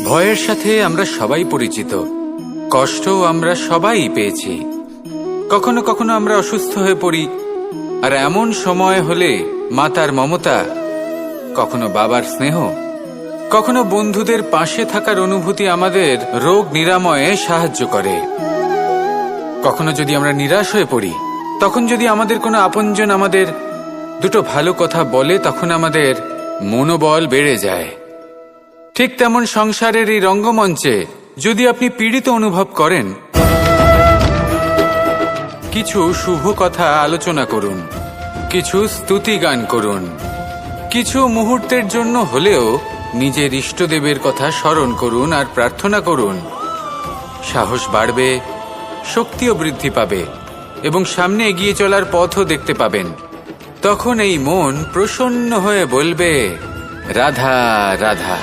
ভয়ের সাথে আমরা সবাই পরিচিত, কষ্টও আমরা সবাই পেয়েছি। কখনো কখনো আমরা অসুস্থ হয়ে পড়ি, আর এমন সময় হলে মাতার মমতা, কখনো বাবার স্নেহ, কখনো বন্ধুদের পাশে থাকার অনুভূতি আমাদের রোগ নিরাময়ে সাহায্য করে। কখনো যদি আমরা নিরাশ হয়ে পড়ি, তখন যদি আমাদের কোনো আপনজন আমাদের দুটো ভালো কথা বলে, তখন আমাদের মনোবল বেড়ে যায়। ঠিক তেমন সংসারের এই রঙ্গমঞ্চে যদি আপনি পীড়িত অনুভব করেন, কিছু শুভ কথা আলোচনা করুন, কিছু স্তুতি গান করুন, কিছু মুহূর্তের জন্য হলেও নিজের ইষ্টদেবের কথা স্মরণ করুন আর প্রার্থনা করুন। সাহস বাড়বে, শক্তিও বৃদ্ধি পাবে এবং সামনে এগিয়ে চলার পথও দেখতে পাবেন। তখন এই মন প্রসন্ন হয়ে বলবে, রাধা রাধা।